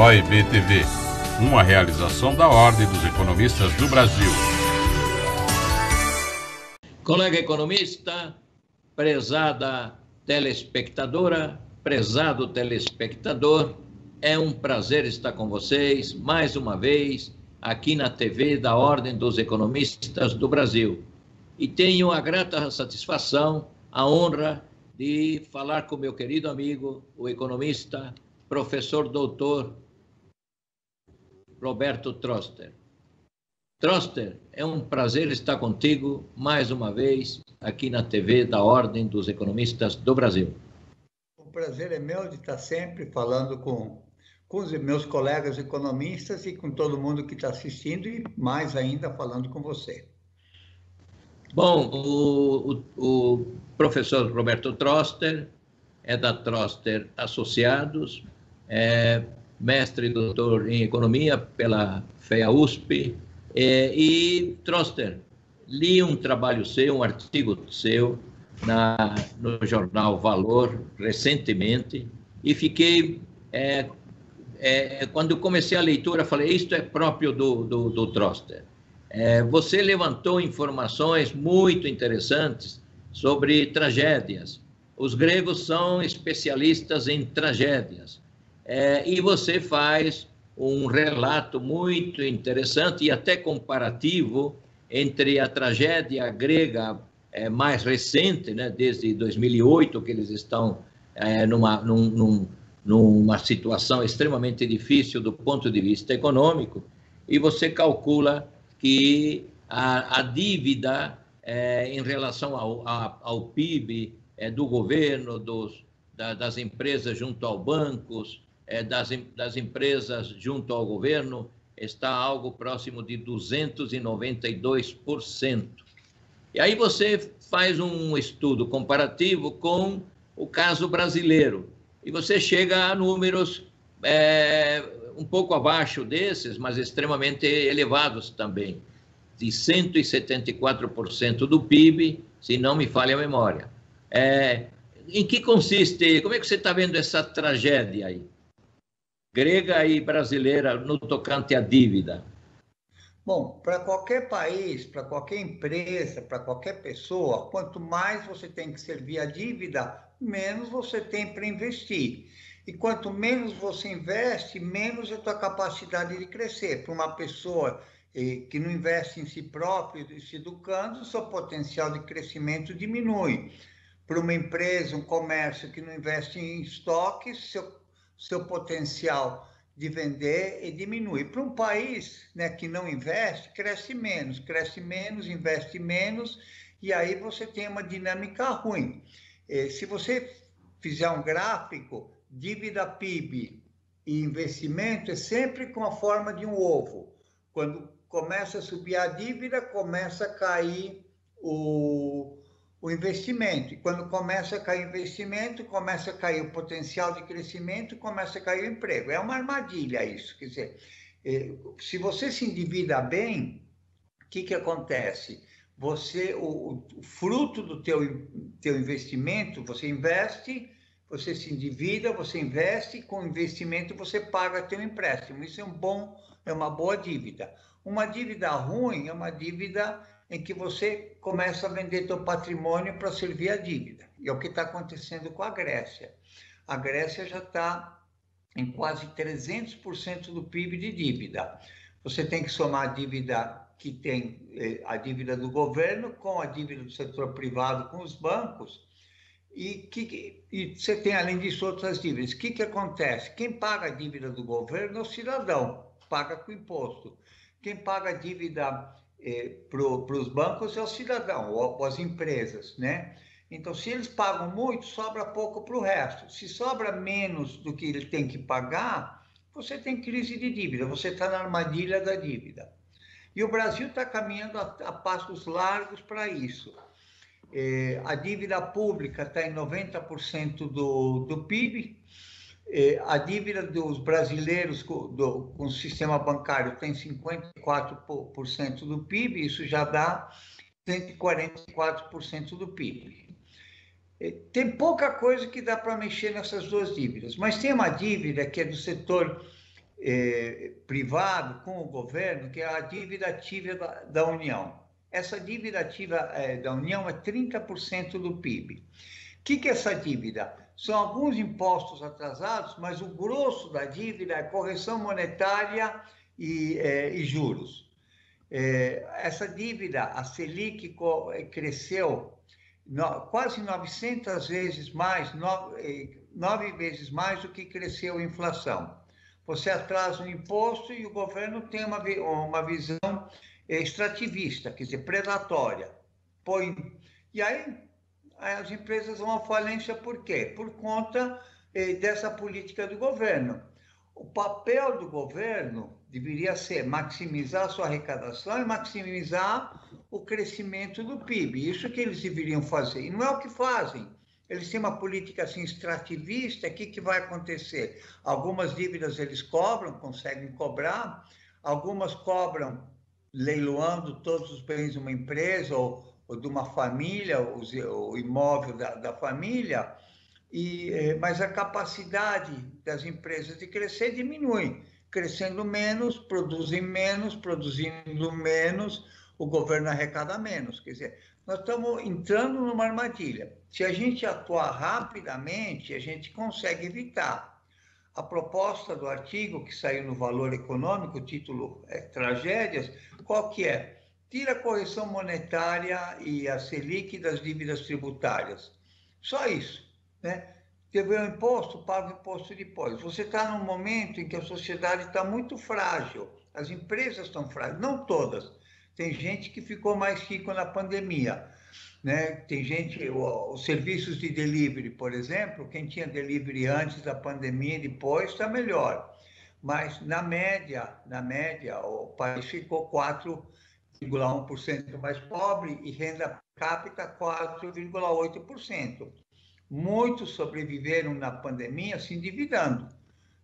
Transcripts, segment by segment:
OIB-TV, uma realização da Ordem dos Economistas do Brasil. Colega economista, prezada telespectadora, prezado telespectador, é um prazer estar com vocês mais uma vez aqui na TV da Ordem dos Economistas do Brasil. E tenho a grata satisfação, a honra de falar com meu querido amigo, o economista, professor doutor Roberto Troster. Troster, é um prazer estar contigo mais uma vez aqui na TV da Ordem dos Economistas do Brasil. O prazer é meu de estar sempre falando com os meus colegas economistas e com todo mundo que está assistindo e mais ainda falando com você. Bom, o professor Roberto Troster é da Troster Associados, é mestre e doutor em economia pela FEA-USP. E, Troster, li um trabalho seu, um artigo seu, no jornal Valor, recentemente, e fiquei, quando comecei a leitura, falei, isto é próprio do Troster. Você levantou informações muito interessantes sobre tragédias. Os gregos são especialistas em tragédias. E você faz um relato muito interessante e até comparativo entre a tragédia grega mais recente, né, desde 2008, que eles estão numa situação extremamente difícil do ponto de vista econômico, e você calcula que a dívida em relação ao PIB do governo, das empresas junto aos bancos, das empresas junto ao governo, está algo próximo de 292%. E aí você faz um estudo comparativo com o caso brasileiro, e você chega a números um pouco abaixo desses, mas extremamente elevados também, de 174% do PIB, se não me falha a memória. Em que consiste, como é que você está vendo essa tragédia aí? Grega e brasileira no tocante à dívida? Bom, para qualquer país, para qualquer empresa, para qualquer pessoa, quanto mais você tem que servir a dívida, menos você tem para investir. E quanto menos você investe, menos é a tua capacidade de crescer. Para uma pessoa que não investe em si próprio, se educando, o seu potencial de crescimento diminui. Para uma empresa, um comércio que não investe em estoques, seu potencial de vender diminui. Para um país, né, que não investe, cresce menos, investe menos, e aí você tem uma dinâmica ruim. Se você fizer um gráfico, dívida PIB e investimento é sempre com a forma de um ovo. Quando começa a subir a dívida, começa a cair o investimento. E quando começa a cair o investimento, começa a cair o potencial de crescimento, começa a cair o emprego. É uma armadilha isso. Quer dizer, se você se endivida bem, o que acontece? O fruto do teu investimento, você investe, você se endivida, você investe, e com o investimento você paga teu empréstimo. Isso é uma boa dívida. Uma dívida ruim é uma dívida em que você começa a vender seu patrimônio para servir a dívida. E é o que está acontecendo com a Grécia. A Grécia já está em quase 300% do PIB de dívida. Você tem que somar a dívida que tem, a dívida do governo com a dívida do setor privado com os bancos, e você tem, além disso, outras dívidas. O que acontece? Quem paga a dívida do governo é o cidadão, paga com imposto. Quem paga a dívida para os bancos é o cidadão, ou as empresas, né? Então, se eles pagam muito, sobra pouco para o resto. Se sobra menos do que ele tem que pagar, você tem crise de dívida, você está na armadilha da dívida. E o Brasil está caminhando a passos largos para isso. A dívida pública está em 90% do PIB, a dívida dos brasileiros com o sistema bancário tem 54% do PIB, isso já dá 144% do PIB. Tem pouca coisa que dá para mexer nessas duas dívidas, mas tem uma dívida que é do setor privado com o governo, que é a dívida ativa da União. Essa dívida ativa da União é 30% do PIB. O que é essa dívida? São alguns impostos atrasados, mas o grosso da dívida é correção monetária e juros. Essa dívida, a Selic, cresceu quase 900 vezes mais, 9 vezes mais do que cresceu a inflação. Você atrasa um imposto e o governo tem uma visão extrativista, quer dizer, predatória. E aí as empresas vão à falência por quê? Por conta dessa política do governo. O papel do governo deveria ser maximizar a sua arrecadação e maximizar o crescimento do PIB. Isso que eles deveriam fazer. E não é o que fazem. Eles têm uma política assim extrativista. O que vai acontecer? Algumas dívidas eles cobram, conseguem cobrar. Algumas cobram leiloando todos os bens de uma empresa ou de uma família, o imóvel da família. Mas a capacidade das empresas de crescer diminui. Crescendo menos, produzindo menos, o governo arrecada menos. Quer dizer, nós estamos entrando numa armadilha. Se a gente atuar rapidamente, a gente consegue evitar. A proposta do artigo que saiu no Valor Econômico, o título é Tragédias, qual que é? Tira a correção monetária e a Selic das dívidas tributárias. Só isso. Né? Teve um imposto, paga o imposto depois. Você está num momento em que a sociedade está muito frágil, as empresas estão frágeis, não todas. Tem gente que ficou mais rico na pandemia, né? Tem gente, os serviços de delivery, por exemplo, quem tinha delivery antes da pandemia e depois está melhor. Mas na média, o país ficou 4,1% mais pobre e renda per capita 4,8%. Muitos sobreviveram na pandemia se endividando,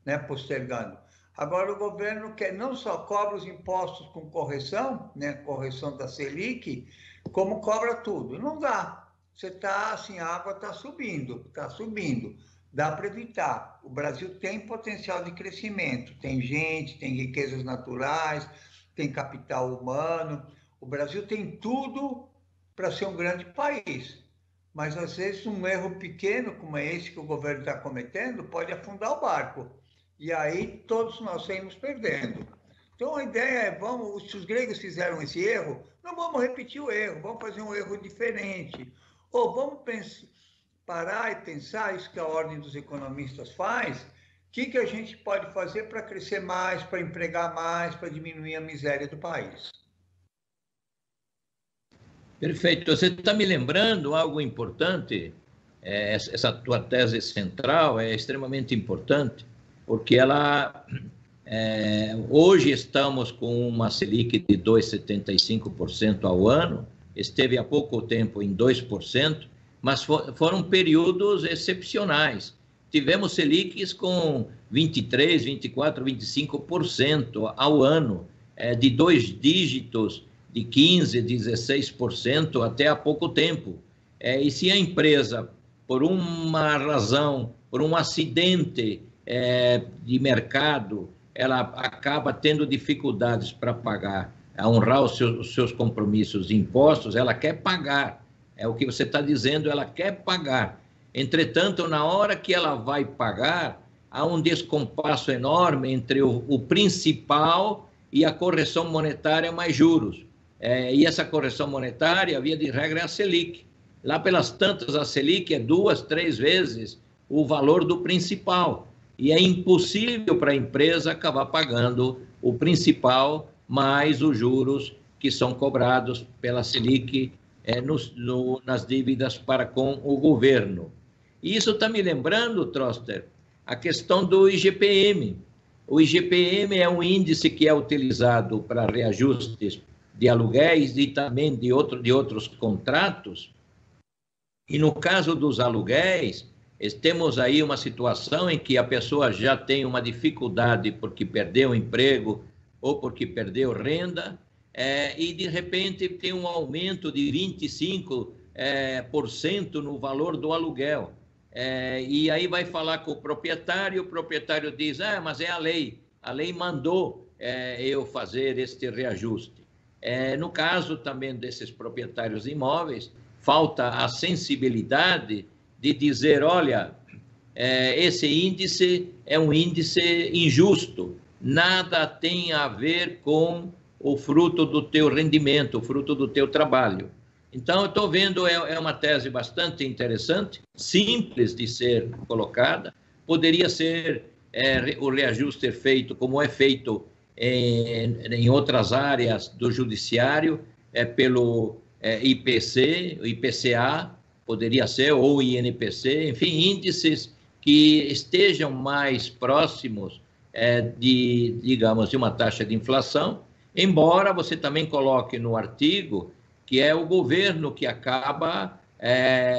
né, postergando. Agora o governo quer não só cobra os impostos com correção, né, correção da Selic, como cobra tudo. Não dá. Você está assim, a água está subindo. Dá para evitar. O Brasil tem potencial de crescimento, tem gente, tem riquezas naturais, tem capital humano. O Brasil tem tudo para ser um grande país. Mas, às vezes, um erro pequeno, como é esse que o governo está cometendo, pode afundar o barco. E aí, todos nós saímos perdendo. Então, a ideia é, se os gregos fizeram esse erro, não vamos repetir o erro, vamos fazer um erro diferente. Ou vamos parar e pensar, isso que a Ordem dos Economistas faz, o que a gente pode fazer para crescer mais, para empregar mais, para diminuir a miséria do país. Perfeito. Você está me lembrando algo importante, essa tua tese central é extremamente importante, porque hoje estamos com uma Selic de 2,75% ao ano, esteve há pouco tempo em 2%, mas foram períodos excepcionais. Tivemos Selics com 23%, 24%, 25% ao ano, de 2 dígitos, de 15%, 16% até há pouco tempo. E se a empresa, por uma razão, por um acidente de mercado, ela acaba tendo dificuldades para pagar, a honrar os seus compromissos de impostos, ela quer pagar. É o que você está dizendo, ela quer pagar. Entretanto, na hora que ela vai pagar, há um descompasso enorme entre o principal e a correção monetária mais juros. E essa correção monetária, via de regra, é a Selic. Lá pelas tantas, a Selic é 2, 3 vezes o valor do principal. E é impossível para a empresa acabar pagando o principal mais os juros que são cobrados pela Selic nas dívidas para com o governo. E isso está me lembrando, Troster, a questão do IGPM. O IGPM é um índice que é utilizado para reajustes de aluguéis e também de outros contratos. E no caso dos aluguéis, temos aí uma situação em que a pessoa já tem uma dificuldade porque perdeu o emprego ou porque perdeu renda, e de repente tem um aumento de 25% no valor do aluguel. E aí vai falar com o proprietário diz, mas é a lei a lei mandou eu fazer este reajuste. No caso também desses proprietários de imóveis, falta a sensibilidade de dizer, olha, esse índice é um índice injusto, nada tem a ver com o fruto do teu rendimento, o fruto do teu trabalho. Então, eu estou vendo, é uma tese bastante interessante, simples de ser colocada, poderia ser o reajuste feito como é feito em outras áreas do judiciário, pelo IPC, o IPCA, poderia ser, ou INPC, enfim, índices que estejam mais próximos digamos, de uma taxa de inflação, embora você também coloque no artigo que é o governo que acaba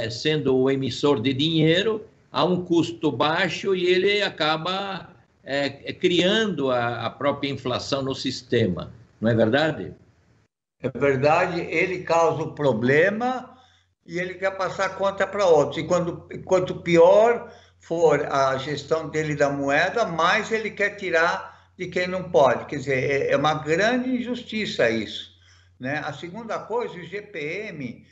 sendo o emissor de dinheiro a um custo baixo e ele acaba criando a própria inflação no sistema, não é verdade? É verdade, ele causa o problema e ele quer passar a conta para outros. E quanto pior for a gestão dele da moeda, mais ele quer tirar de quem não pode. Quer dizer, é uma grande injustiça isso, né? A segunda coisa, o IGPM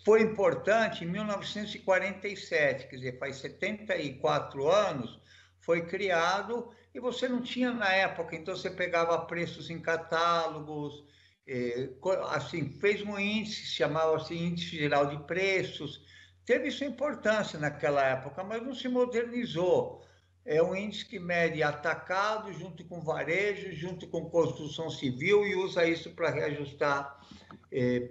foi importante em 1947, quer dizer, faz 74 anos, foi criado e você não tinha na época, então você pegava preços em catálogos, assim, fez um índice, chamava-se Índice Geral de Preços, teve sua importância naquela época, mas não se modernizou. É um índice que mede atacado, junto com varejo, junto com construção civil e usa isso para reajustar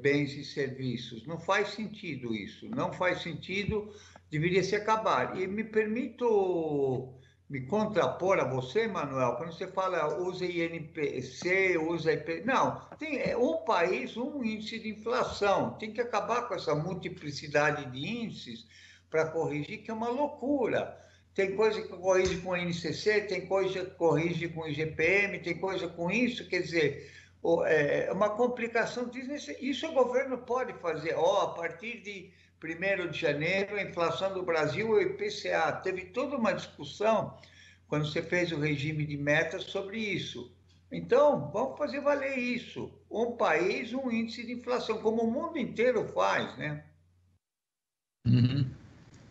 bens e serviços. Não faz sentido isso, não faz sentido, deveria se acabar. E me permito me contrapor a você, Manuel, quando você fala usa INPC, usa IP... Não, tem um país, um índice de inflação. Tem que acabar com essa multiplicidade de índices para corrigir, que é uma loucura. Tem coisa que corrige com o INCC, tem coisa que corrige com o IGPM, tem coisa com isso, quer dizer, é uma complicação. Isso o governo pode fazer. A partir de 1º de janeiro, a inflação do Brasil é o IPCA. Teve toda uma discussão quando você fez o regime de metas sobre isso. Então, vamos fazer valer isso. Um país, um índice de inflação, como o mundo inteiro faz, né? Uhum.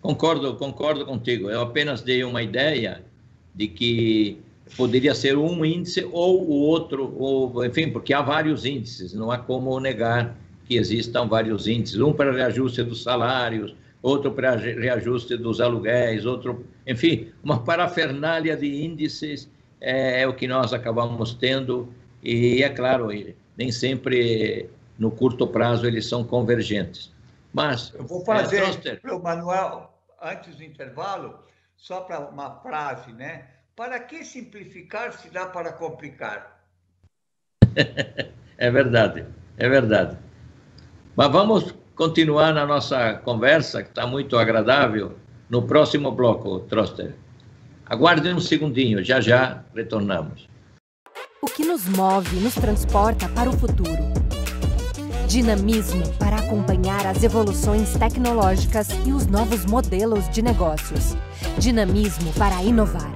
Concordo contigo. Eu apenas dei uma ideia de que poderia ser um índice ou o outro, enfim, porque há vários índices, não há como negar que existam vários índices, um para reajuste dos salários, outro para reajuste dos aluguéis, outro, enfim, uma parafernália de índices é o que nós acabamos tendo e, é claro, nem sempre no curto prazo eles são convergentes. Mas eu vou fazer para o Manuel, antes do intervalo, só para uma frase, né? Para que simplificar se dá para complicar? É verdade, é verdade. Mas vamos continuar na nossa conversa, que está muito agradável, no próximo bloco, Troster. Aguarde um segundinho, já retornamos. O que nos move, nos transporta para o futuro. Dinamismo para acompanhar as evoluções tecnológicas e os novos modelos de negócios. Dinamismo para inovar.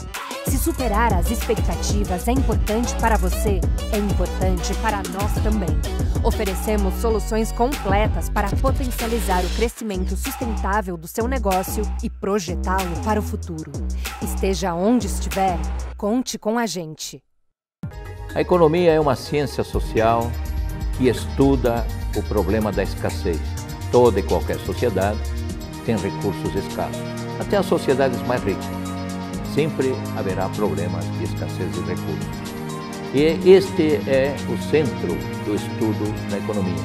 Se superar as expectativas é importante para você, é importante para nós também. Oferecemos soluções completas para potencializar o crescimento sustentável do seu negócio e projetá-lo para o futuro. Esteja onde estiver, conte com a gente. A economia é uma ciência social que estuda o problema da escassez. Toda e qualquer sociedade tem recursos escassos, até as sociedades mais ricas. Sempre haverá problemas de escassez de recursos. E este é o centro do estudo da economia.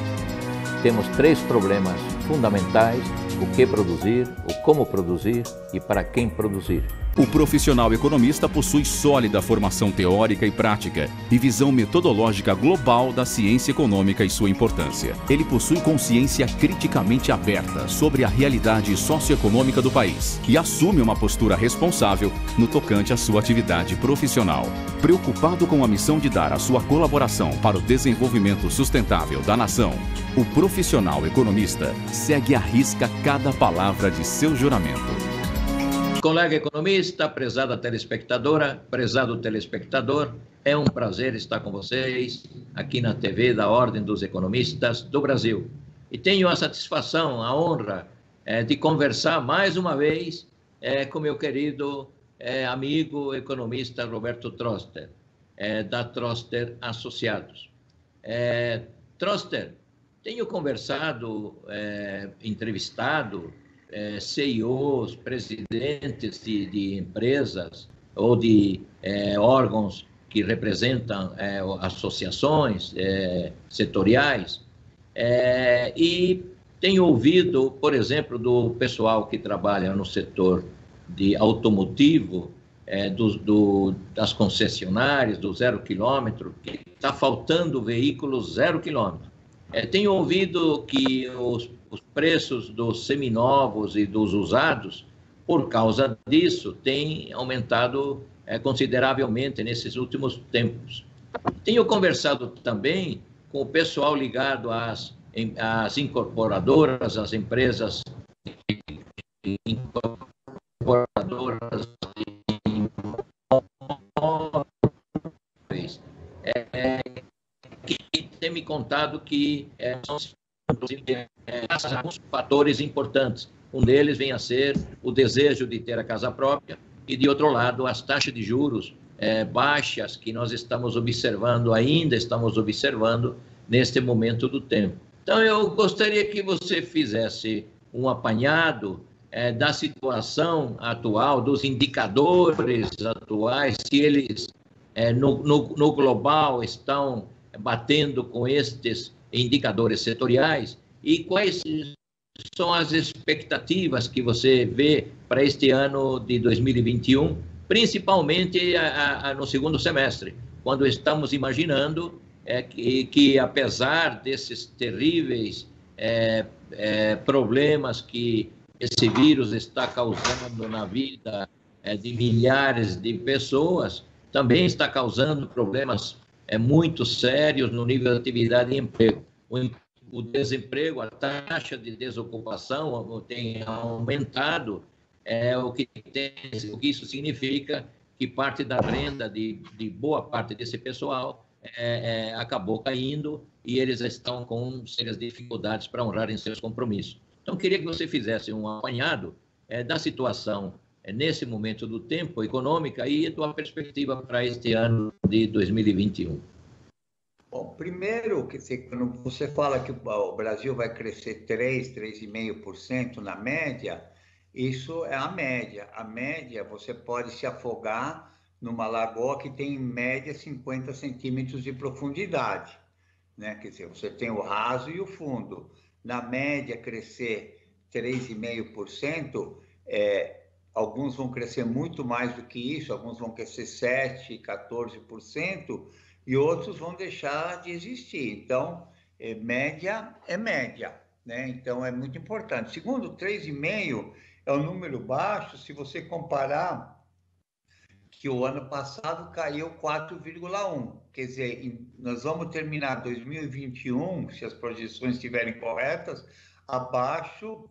Temos 3 problemas fundamentais: o que produzir, o como produzir e para quem produzir. O profissional economista possui sólida formação teórica e prática e visão metodológica global da ciência econômica e sua importância. Ele possui consciência criticamente aberta sobre a realidade socioeconômica do país e assume uma postura responsável no tocante à sua atividade profissional. Preocupado com a missão de dar a sua colaboração para o desenvolvimento sustentável da nação, o profissional economista segue à risca cada palavra de seu juramento. colega economista, prezada telespectadora, prezado telespectador, é um prazer estar com vocês aqui na TV da Ordem dos Economistas do Brasil. E tenho a satisfação, a honra de conversar mais uma vez com meu querido amigo economista Roberto Troster, da Troster Associados. Troster, tenho conversado, entrevistado CEOs, presidentes de empresas ou de órgãos que representam associações setoriais, e tenho ouvido, por exemplo, do pessoal que trabalha no setor de automotivo, das concessionárias, do 0 km, que está faltando veículos 0 km. Tenho ouvido que os preços dos seminovos e dos usados, por causa disso, têm aumentado consideravelmente nesses últimos tempos. Tenho conversado também com o pessoal ligado às incorporadoras, às empresas incorporadoras de imóveis, que tem me contado que são alguns fatores importantes. Um deles vem a ser o desejo de ter a casa própria e, de outro lado, as taxas de juros baixas que nós ainda estamos observando neste momento do tempo. Então, eu gostaria que você fizesse um apanhado da situação atual, dos indicadores atuais, se eles no global estão batendo com estes indicadores setoriais, e quais são as expectativas que você vê para este ano de 2021, principalmente no segundo semestre, quando estamos imaginando que apesar desses terríveis problemas que esse vírus está causando na vida de milhares de pessoas, também está causando problemas muito sérios no nível de atividade e emprego. O desemprego, a taxa de desocupação tem aumentado, o que isso significa que parte da renda de boa parte desse pessoal acabou caindo e eles estão com sérias dificuldades para honrarem seus compromissos. Então, queria que você fizesse um apanhado da situação nesse momento do tempo econômica e a tua perspectiva para este ano de 2021. Bom, primeiro, quando você fala que o Brasil vai crescer 3,5% na média, isso é a média. A média, você pode se afogar numa lagoa que tem, em média, 50 centímetros de profundidade, né? Quer dizer, você tem o raso e o fundo. Na média, crescer 3,5%, alguns vão crescer muito mais do que isso, alguns vão crescer 7%, 14%, e outros vão deixar de existir. Então, média é média, né? Então, é muito importante. Segundo, 3,5% é um número baixo se você comparar que o ano passado caiu 4,1%. Quer dizer, nós vamos terminar 2021, se as projeções estiverem corretas, abaixo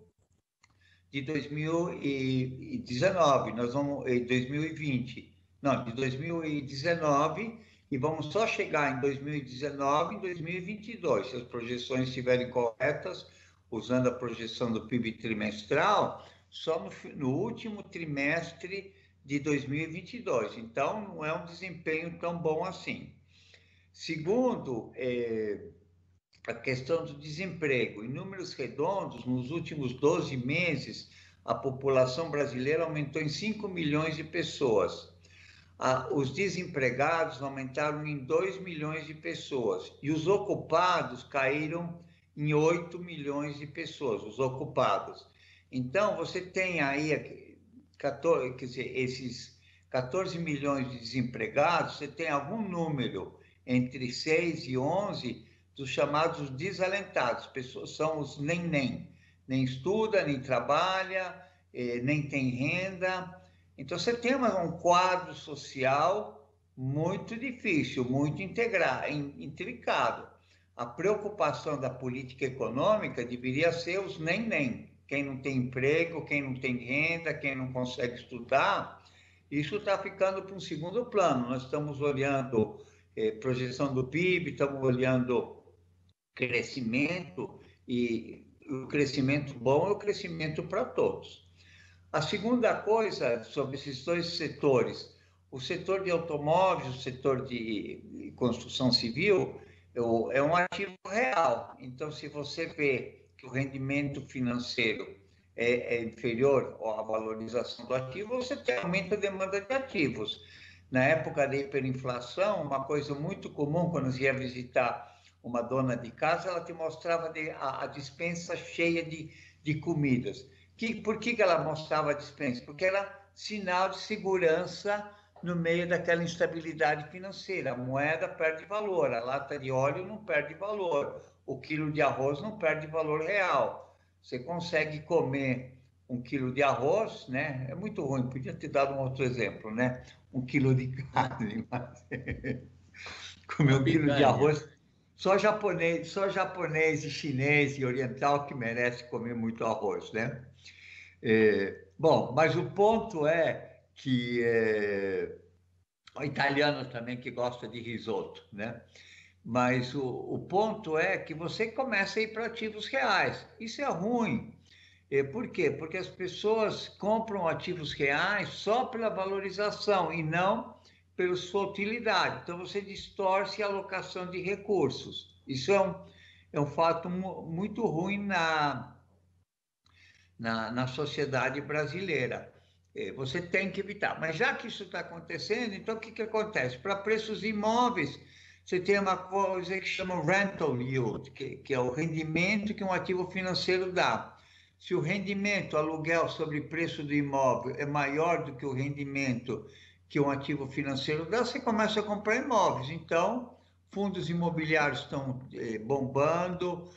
de 2019. Nós vamos em 2020. Não, de 2019, e vamos só chegar em 2019 em 2022, se as projeções estiverem corretas, usando a projeção do PIB trimestral, só no último trimestre de 2022. Então, não é um desempenho tão bom assim. Segundo, a questão do desemprego. Em números redondos, nos últimos 12 meses, a população brasileira aumentou em 5 milhões de pessoas. Os desempregados aumentaram em 2 milhões de pessoas. E os ocupados caíram em 8 milhões de pessoas, os ocupados. Então, você tem aí 14, quer dizer, esses 14 milhões de desempregados, você tem algum número entre 6 e 11 dos chamados desalentados. Pessoas são os nem estuda, nem trabalha, nem tem renda. Então, você tem um quadro social muito difícil, muito intricado. A preocupação da política econômica deveria ser os nem. quem não tem emprego, quem não tem renda, quem não consegue estudar, isso está ficando para um segundo plano. Nós estamos olhando projeção do PIB, estamos olhando crescimento, e o crescimento bom é o crescimento para todos. A segunda coisa sobre esses dois setores, o setor de automóveis, o setor de construção civil, é um ativo real. Então, se você vê que o rendimento financeiro é inferior à valorização do ativo, você tem aumento da demanda de ativos. Na época da hiperinflação, uma coisa muito comum quando você ia visitar uma dona de casa, ela te mostrava a despensa cheia de comidas. Por que ela mostrava a despensa? Porque era sinal de segurança no meio daquela instabilidade financeira. A moeda perde valor, a lata de óleo não perde valor, o quilo de arroz não perde valor real. Você consegue comer 1 quilo de arroz, né? É muito ruim, podia ter dado um outro exemplo, né? 1 quilo de carne, mas comer 1 quilo de arroz. Só japonês e chinês e oriental que merece comer muito arroz, né? Bom, mas o ponto é que o italiano também que gosta de risoto, né? Mas o ponto é que você começa a ir para ativos reais. Isso é ruim. Por quê? Porque as pessoas compram ativos reais só pela valorização e não pela sua utilidade. Então, você distorce a alocação de recursos. Isso é um fato muito ruim na sociedade brasileira. Você tem que evitar. Mas já que isso está acontecendo, então o que acontece? Para preços de imóveis, você tem uma coisa que chama rental yield, que é o rendimento que um ativo financeiro dá. Se o rendimento, aluguel sobre preço do imóvel é maior do que o rendimento que um ativo financeiro dá, você começa a comprar imóveis. Então, fundos imobiliários estão bombando,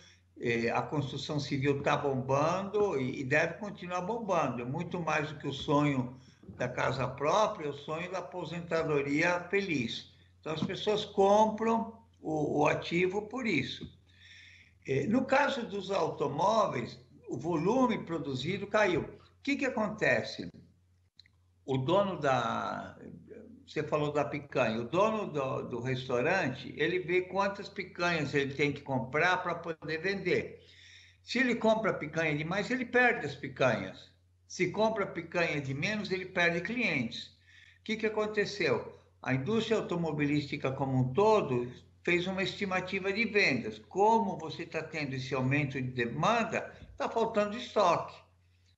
a construção civil está bombando e deve continuar bombando. É muito mais do que o sonho da casa própria, é o sonho da aposentadoria feliz. Então, as pessoas compram o ativo por isso. No caso dos automóveis, o volume produzido caiu. O que acontece? O dono você falou da picanha, o dono do restaurante, ele vê quantas picanhas ele tem que comprar para poder vender. Se ele compra picanha demais, ele perde as picanhas. Se compra picanha de menos, ele perde clientes. O que aconteceu? A indústria automobilística como um todo fez uma estimativa de vendas. Como você está tendo esse aumento de demanda, está faltando estoque.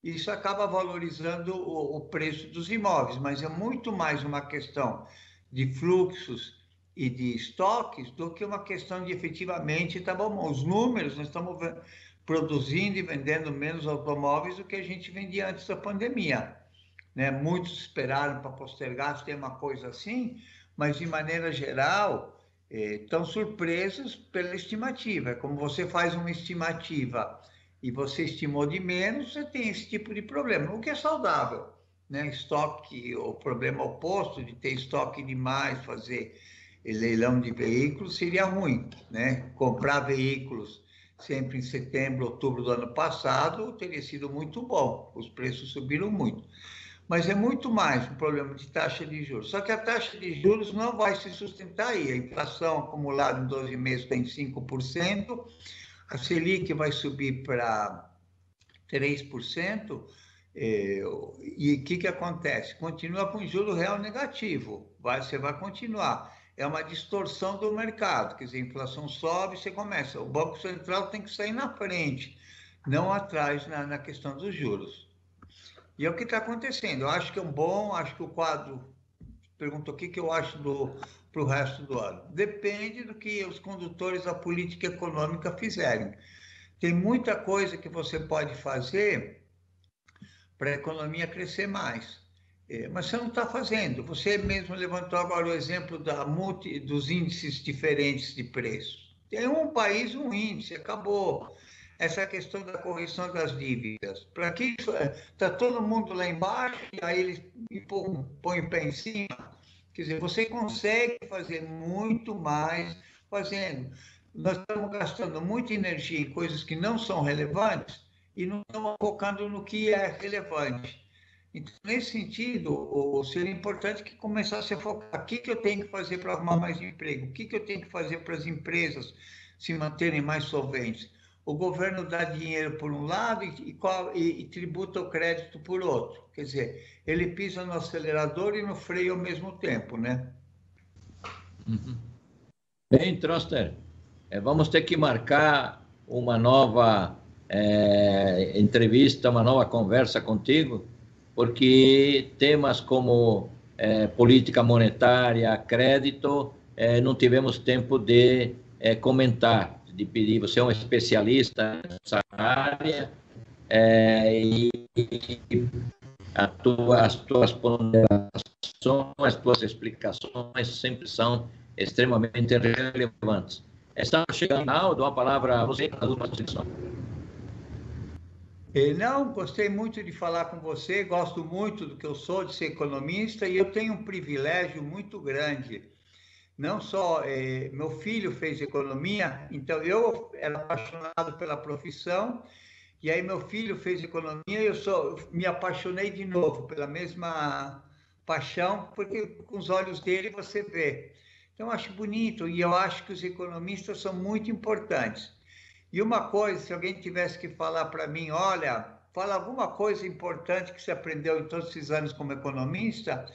Isso acaba valorizando o preço dos imóveis, mas é muito mais uma questão de fluxos e de estoques do que uma questão de efetivamente, tá bom, os números, nós estamos produzindo e vendendo menos automóveis do que a gente vendia antes da pandemia, né? Muitos esperaram para postergar, se tem uma coisa assim, mas de maneira geral estão surpresos pela estimativa. Como você faz uma estimativa e você estimou de menos, você tem esse tipo de problema, o que é saudável, né? Estoque, o problema oposto de ter estoque demais, fazer leilão de veículos seria ruim, né? Comprar veículos sempre em setembro, outubro do ano passado teria sido muito bom, os preços subiram muito. Mas é muito mais um problema de taxa de juros. Só que a taxa de juros não vai se sustentar aí. A inflação acumulada em 12 meses está em 5%, a Selic vai subir para 3%, e o que acontece? Continua com juro real negativo, você vai continuar. É uma distorção do mercado, quer dizer, a inflação sobe, você começa. O Banco Central tem que sair na frente, não atrás na questão dos juros. E é o que está acontecendo. Eu acho que é acho que o quadro perguntou o que eu acho para o resto do ano. Depende do que os condutores da política econômica fizerem. Tem muita coisa que você pode fazer para a economia crescer mais, mas você não está fazendo. Você mesmo levantou agora o exemplo dos índices diferentes de preços. Tem um país, um índice, acabou. Essa questão da correção das dívidas. Para que isso? Está todo mundo lá embaixo e aí eles põem o pé em cima. Quer dizer, você consegue fazer muito mais fazendo. Nós estamos gastando muita energia em coisas que não são relevantes, e não estão focando no que é relevante. Então, nesse sentido, seria importante que começasse a focar. O que eu tenho que fazer para arrumar mais emprego? O que eu tenho que fazer para as empresas se manterem mais solventes? O governo dá dinheiro por um lado e tributa o crédito por outro. Quer dizer, ele pisa no acelerador e no freio ao mesmo tempo, né? Bem, Troster, vamos ter que marcar uma nova entrevista, uma nova conversa contigo, porque temas como política monetária, crédito, não tivemos tempo de comentar, de pedir. Você é um especialista nessa área e as tuas ponderações, as tuas explicações sempre são extremamente relevantes. Estamos chegando ao final, dou a palavra a você para a última consideração. Não, gostei muito de falar com você, gosto muito do que eu sou, de ser economista, e eu tenho um privilégio muito grande. Não só, meu filho fez economia, então eu era apaixonado pela profissão, e aí meu filho fez economia e eu me apaixonei de novo pela mesma paixão, porque com os olhos dele você vê. Então, eu acho bonito, e eu acho que os economistas são muito importantes. E uma coisa, se alguém tivesse que falar para mim, olha, fala alguma coisa importante que você aprendeu em todos esses anos como economista,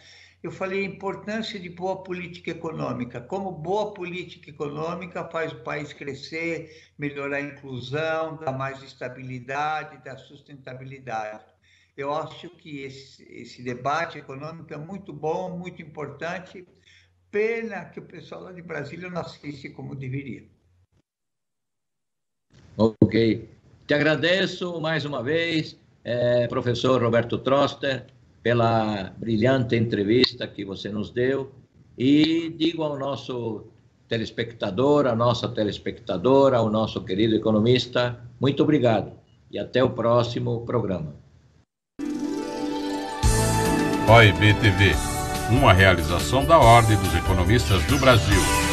eu falei a importância de boa política econômica, como boa política econômica faz o país crescer, melhorar a inclusão, dar mais estabilidade, dar sustentabilidade. Eu acho que esse debate econômico é muito bom, muito importante. Pena que o pessoal lá de Brasília não assiste como deveria. Ok. Te agradeço mais uma vez, professor Roberto Troster, pela brilhante entrevista que você nos deu, e digo ao nosso telespectador, à nossa telespectadora, ao nosso querido economista, muito obrigado e até o próximo programa. OIB TV, uma realização da Ordem dos Economistas do Brasil.